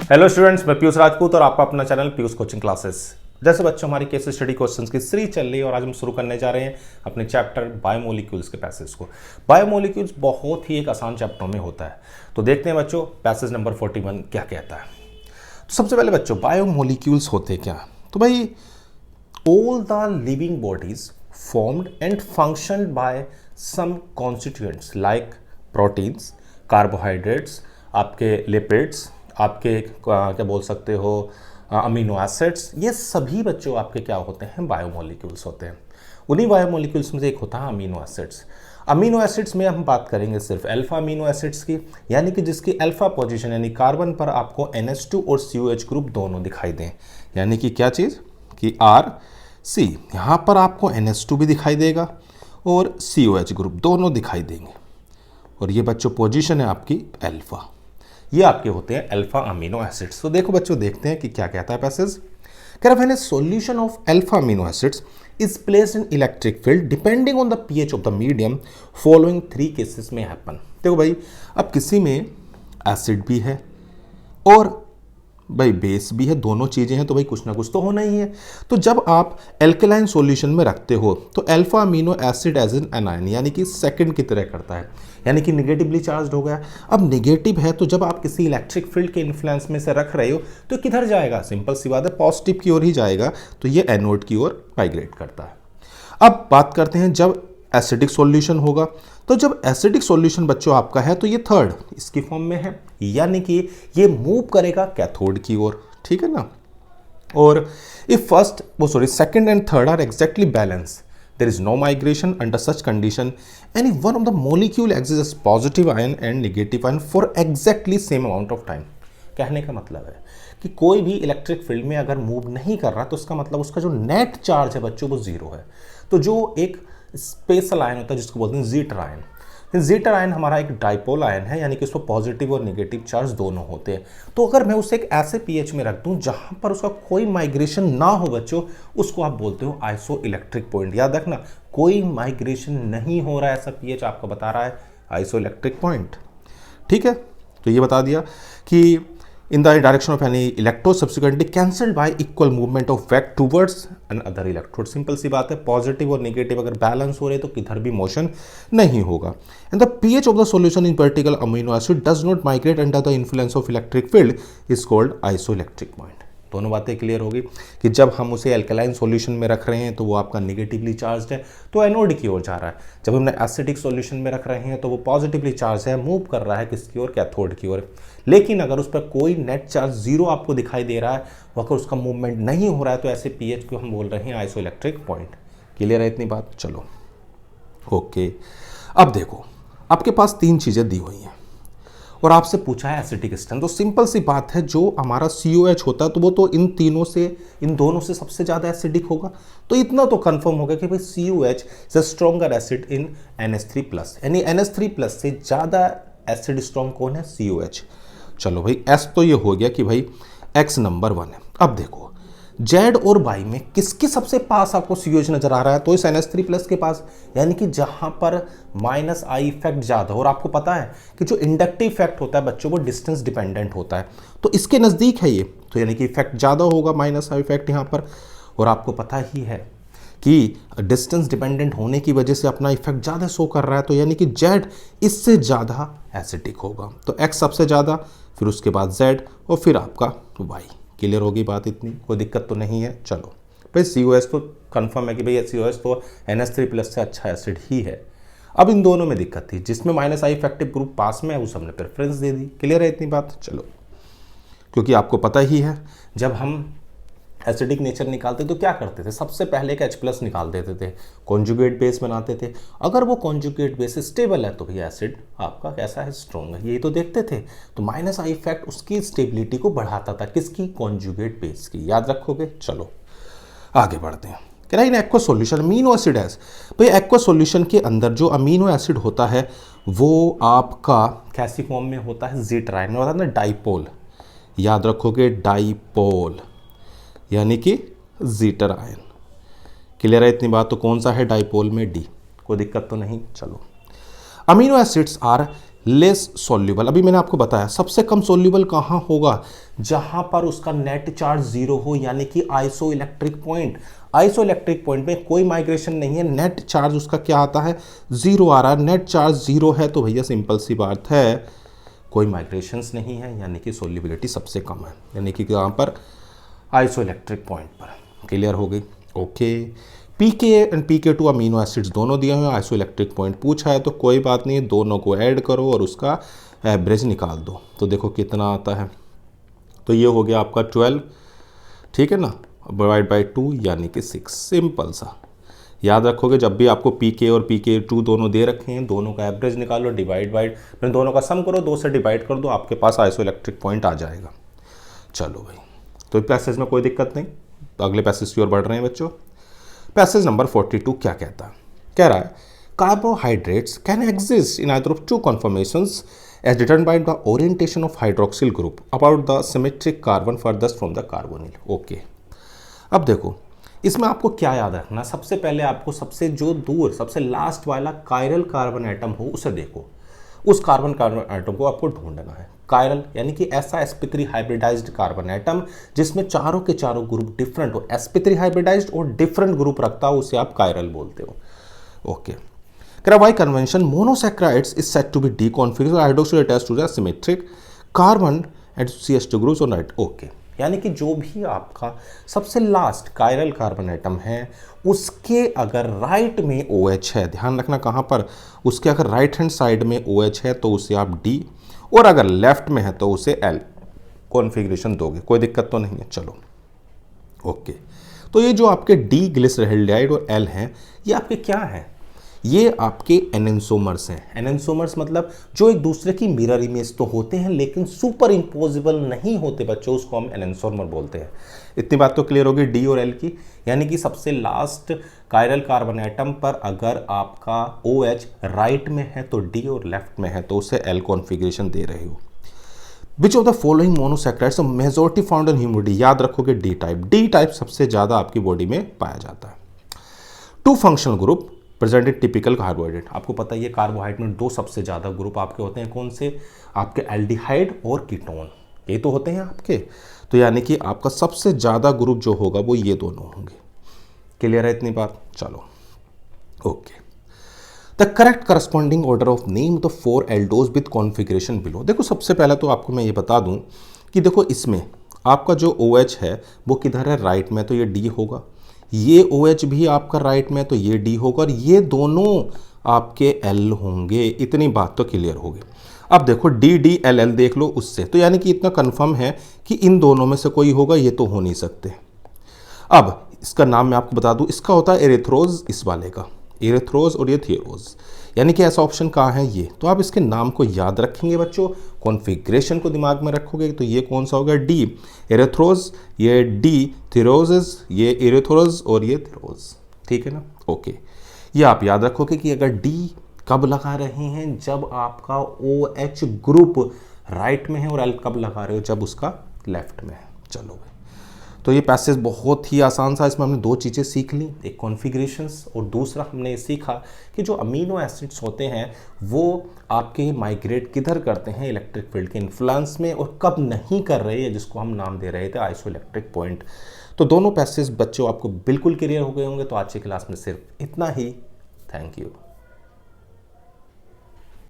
Hello students, मैं पीयूष राजपूत और आपका अपना चैनल पीयूष कोचिंग क्लासेस। जैसे बच्चों हमारी केस स्टडी क्वेश्चंस की सीरीज चल रही है और आज हम शुरू करने जा रहे हैं अपने चैप्टर बायोमोलिक्यूल्स के पैसेज को। बायोमोलिक्यूल्स बहुत ही एक आसान चैप्टर में होता है, तो देखते हैं बच्चों पैसेज नंबर 41 क्या कहता है। तो सबसे पहले बच्चों बायोमोलिक्यूल्स होते क्या? तो भाई all the living bodies formed and functioned by some constituents like proteins, carbohydrates, आपके लिपिड्स, आपके क्या बोल सकते हो अमीनो एसिड्स, ये सभी बच्चों आपके क्या होते हैं? बायोमोलिक्यूल्स होते हैं। उन्हीं बायोमोलिक्यूल्स में से एक होता है अमीनो एसिड्स। अमीनो एसिड्स में हम बात करेंगे सिर्फ अल्फा अमीनो एसिड्स की, यानी कि जिसकी अल्फा पोजीशन यानी कार्बन पर आपको NH2 और COH ग्रुप दोनों दिखाई दें, यानी कि क्या चीज़ कि RC, यहाँ पर आपको NH2 भी दिखाई देगा और COH ग्रुप दोनों दिखाई देंगे, और ये बच्चों पोजीशन है आपकी अल्फा। ये आपके होते हैं अल्फा अमीनो एसिड्स। तो देखो बच्चों, देखते हैं कि क्या कहता है पैसेज। कह रहा है solution of alpha amino acids is placed in electric field depending on the pH of the medium following 3 cases में हैपन। देखो भाई, अब किसी में एसिड भी है और भाई बेस भी है, दोनों चीज़ें हैं, तो भाई कुछ ना कुछ तो होना ही है। तो जब आप एल्केलाइन सॉल्यूशन में रखते हो तो alpha amino acid as an anion यानी कि सेकंड की तरह करता है, यानी कि निगेटिवली चार्ज हो गया। अब निगेटिव है तो जब आप किसी इलेक्ट्रिक फील्ड के इन्फ्लुएंस में से रख रहे हो तो किधर जाएगा? सिंपल सी बात है, पॉजिटिव की ओर ही जाएगा, तो ये एनोड की ओर माइग्रेट करता है। अब बात करते हैं जब एसिडिक सॉल्यूशन होगा, तो जब एसिडिक सॉल्यूशन बच्चों आपका है तो ये थर्ड इसकी फॉर्म में है, यानी कि ये मूव करेगा कैथोड की ओर, ठीक है ना। और if second and third are exactly balance, there is no migration under such condition, any one of the molecule exists as positive ion and negative ion for exactly same amount of time। कहने का मतलब है कि कोई भी electric field में अगर move नहीं कर रहा तो उसका मतलब उसका जो नेट चार्ज है बच्चों वो जीरो है। तो जो एक स्पेशल आयन होता है जिसको बोलते हैं जीटर आयन, जीटर आयन हमारा एक डाइपोल आयन है, यानी कि उसमें पॉजिटिव और नेगेटिव चार्ज दोनों होते हैं। तो अगर मैं उसे एक ऐसे पीएच में रख दूं जहां पर उसका कोई माइग्रेशन ना हो बच्चों, उसको आप बोलते हो आइसो इलेक्ट्रिक पॉइंट। याद रखना, कोई माइग्रेशन नहीं हो रहा है, ऐसा पीएच आपका बता रहा है आइसो इलेक्ट्रिक पॉइंट, ठीक है। तो ये बता दिया कि in the direction of any electrode subsequently cancelled by equal movement of vector towards another electrode। Simple सी बात है, पॉजिटिव और नेगेटिव अगर बैलेंस हो रहे तो किधर भी मोशन नहीं होगा। And the pH of the solution in particular amino acid does not migrate under the influence of electric field is called isoelectric point। दोनों बातें क्लियर होगी कि जब हम उसे एल्कलाइन सॉल्यूशन में रख रहे हैं तो वो आपका नेगेटिवली चार्ज है तो एनोड की ओर जा रहा है, जब हमने एसिडिक सॉल्यूशन में रख रहे हैं तो वो पॉजिटिवली चार्ज है, मूव कर रहा है किसकी ओर? कैथोड की ओर। लेकिन अगर उस पर कोई नेट चार्ज जीरो आपको दिखाई दे रहा है, अगर उसका मूवमेंट नहीं हो रहा है, तो ऐसे पीएच को हम बोल रहे हैं आइसो इलेक्ट्रिक पॉइंट। क्लियर है इतनी बात? चलो ओके। अब देखो, आपके पास 3 चीज़ें दी हुई हैं और आपसे पूछा है एसिडिक स्ट्रेंथ। तो सिंपल सी बात है, जो हमारा COH होता है तो वो तो इन दोनों से सबसे ज़्यादा एसिडिक होगा। तो इतना तो कंफर्म होगा कि भाई COH is a stronger acid in NH3+, यानी NH3+ से ज़्यादा एसिड स्ट्रॉन्ग कौन है? COH। चलो भाई, S तो ये हो गया कि भाई X नंबर 1 है। अब देखो Z और Y में किसके सबसे पास आपको COH नजर आ रहा है? तो इस NH3+ के पास, यानी कि जहां पर -I इफेक्ट ज़्यादा हो। और आपको पता है कि जो इंडक्टिव इफेक्ट होता है बच्चों वो डिस्टेंस डिपेंडेंट होता है, तो इसके नज़दीक है ये, तो यानी कि इफेक्ट ज़्यादा होगा -I इफेक्ट यहाँ पर। और आपको पता ही है कि डिस्टेंस डिपेंडेंट होने की वजह से अपना इफेक्ट ज़्यादा शो कर रहा है, तो यानी कि Z इससे ज़्यादा एसिडिक होगा। तो X सबसे ज़्यादा, फिर उसके बाद Z और फिर आपका Y। क्लियर होगी बात? इतनी कोई दिक्कत तो नहीं है। चलो भाई, COH तो कंफर्म है कि भाई COH तो NH3+ से अच्छा एसिड ही है। अब इन दोनों में दिक्कत थी, जिसमें -I इफेक्टिव ग्रुप पास में है उस हमने प्रेफरेंस दे दी। क्लियर है इतनी बात? चलो, क्योंकि आपको पता ही है जब हम एसिडिक नेचर निकालते तो क्या करते थे? सबसे पहले एक H+ निकाल देते थे, कॉन्जुगेट बेस बनाते थे। अगर वो कॉन्जुगेट बेस स्टेबल है तो भी एसिड आपका कैसा है? स्ट्रॉन्ग है, यही तो देखते थे। तो -I इफेक्ट उसकी स्टेबिलिटी को बढ़ाता था, किसकी? कॉन्जुगेट बेस की। याद रखोगे? चलो आगे बढ़ते हैं। कह रहा है in aqua solution amino acid है। भाई एक्वा सॉल्यूशन के अंदर जो अमीनो एसिड होता है वो आपका कैसी फॉर्म में होता है? जीटर आयन में होता है ना, डाइपोल। याद रखोगे, डाइपोल यानी कि जीटर आयन। क्लियर है इतनी बात? तो कौन सा है डाइपोल में? D। कोई दिक्कत तो नहीं। चलो, amino acids are less soluble, अभी मैंने आपको बताया सबसे कम सॉल्यूबल कहाँ होगा, जहां पर उसका नेट चार्ज जीरो हो, यानी कि iso electric point. Iso electric point में कोई माइग्रेशन नहीं है, नेट चार्ज उसका क्या आता है, जीरो आ रहा है। नेट चार्ज जीरो है तो भैया सिंपल सी बात है कोई माइग्रेशंस नहीं है, यानी कि सोल्यूबिलिटी सबसे कम है, यानी कि यहाँ पर आइसो इलेक्ट्रिक पॉइंट पर। क्लियर हो गई? Okay. PK and PK two amino acids दोनों दिए हुए, आइसो इलेक्ट्रिक पॉइंट पूछा है तो कोई बात नहीं, दोनों को ऐड करो और उसका एवरेज निकाल दो। तो देखो कितना आता है, तो ये हो गया आपका 12, ठीक है ना, डिवाइड बाई 2 यानी कि 6। सिंपल सा याद रखोगे, जब भी आपको पीके और पीके2 दोनों दे रखे हैं, दोनों का एवरेज निकालो, डिवाइड बाई दोनों का सम करो, 2 से डिवाइड कर दो, आपके पास आइसो इलेक्ट्रिक पॉइंट आ जाएगा। चलो भाई, तो पैसेज में कोई दिक्कत नहीं, तो अगले पैसेज की ओर बढ़ रहे हैं बच्चों। पैसेज नंबर 42 क्या कहता है? कह रहा है carbohydrates can exist in either of two conformations as determined by the orientation of hydroxyl group about the symmetric carbon farthest from the carbonyl. Okay, अब देखो इसमें आपको क्या याद रखना, सबसे पहले आपको सबसे जो दूर सबसे लास्ट वाला कायरल कार्बन एटम हो उसे देखो, उस कार्बन एटम को आपको ढूंढना है। कायरल यानी कि ऐसा sp3 हाइब्रिडाइज्ड कार्बन एटम जिसमें चारों के चारों ग्रुप डिफरेंट हो, sp3 हाइब्रिडाइज्ड और डिफरेंट ग्रुप रखता हो, उसे आप कायरल बोलते हो। Okay, by convention monosaccharides is said to be D configured hydroxyl attached to the symmetric carbon at CH2 groups on right. Okay, यानी कि जो भी आपका सबसे लास्ट कायरल कार्बन एटम है उसके अगर राइट में OH है, ध्यान रखना कहाँ पर, उसके अगर राइट हैंड साइड में OH है तो उसे आप D, और अगर लेफ्ट में है तो उसे L कॉन्फ़िगरेशन दोगे, कोई दिक्कत तो नहीं है। चलो ओके, तो ये जो आपके D ग्लिसरॉल्डिहाइड और L हैं, ये आपके क्या हैं, ये आपके एनेंसोमर्स हैं। एनेंसोमर्स मतलब जो एक दूसरे की मिरर इमेज तो होते हैं लेकिन सुपर इम्पोजिबल नहीं होते बच्चों, उसको हम एनेंसोमर बोलते हैं। इतनी बात तो क्लियर होगी डी और एल की, यानी कि सबसे लास्ट कायरल कार्बन एटम पर अगर आपका OH राइट में है तो डी और लेफ्ट में है तो उसे एल कॉन्फ़िगरेशन दे रहे हो। Which of the following monosaccharides majority found in human body, याद रखोगे डी टाइप। डी टाइप सबसे ज़्यादा आपकी बॉडी में पाया जाता है। Two functional group presented typical carbohydrate, आपको पता है ये कार्बोहाइड्रेट में दो सबसे ज़्यादा ग्रुप आपके होते हैं, कौन से, आपके एल्डिहाइड और कीटोन, ये तो होते हैं आपके। तो यानी कि आपका सबसे ज़्यादा ग्रुप जो होगा वो ये दोनों होंगे। क्लियर है इतनी बात? चलो okay. The correct corresponding order of name the 4 aldose with configuration below. देखो सबसे पहले तो आपको मैं ये बता दूं कि देखो इसमें आपका जो OH है वो किधर है, राइट में, तो ये D होगा। ये OH भी आपका राइट में तो ये D होगा, और ये दोनों आपके L होंगे। इतनी बात तो क्लियर होगी। अब देखो DDLL देख लो उससे, तो यानी कि इतना कंफर्म है कि इन दोनों में से कोई होगा, ये तो हो नहीं सकते। अब इसका नाम मैं आपको बता दूं, इसका होता है एरिथ्रोज, इस वाले का एरिथ्रोज और ये थियोरोज, यानी कि ऐसा ऑप्शन कहाँ है ये। तो आप इसके नाम को याद रखेंगे बच्चों, कॉन्फ़िगरेशन को दिमाग में रखोगे, तो ये कौन सा होगा, डी एरिथ्रोज, ये डी थिरोज, ये एरिथ्रोज और ये थिरोज, ठीक है ना। ओके, ये आप याद रखोगे कि अगर डी कब लगा रहे हैं, जब आपका OH ग्रुप राइट में है, और L कब लगा रहे हो, जब उसका लेफ्ट में है। चलो भाई, तो ये पैसेज बहुत ही आसान था, इसमें हमने दो चीज़ें सीख ली, एक कॉन्फ़िगरेशंस और दूसरा हमने ये सीखा कि जो अमीनो एसिड्स होते हैं वो आपके माइग्रेट किधर करते हैं इलेक्ट्रिक फील्ड के इन्फ्लुएंस में, और कब नहीं कर रहे हैं, जिसको हम नाम दे रहे थे आइसो इलेक्ट्रिक पॉइंट। तो दोनों पैसेज बच्चों आपको बिल्कुल क्लियर हो गए होंगे। तो आज की क्लास में सिर्फ इतना ही। Thank you.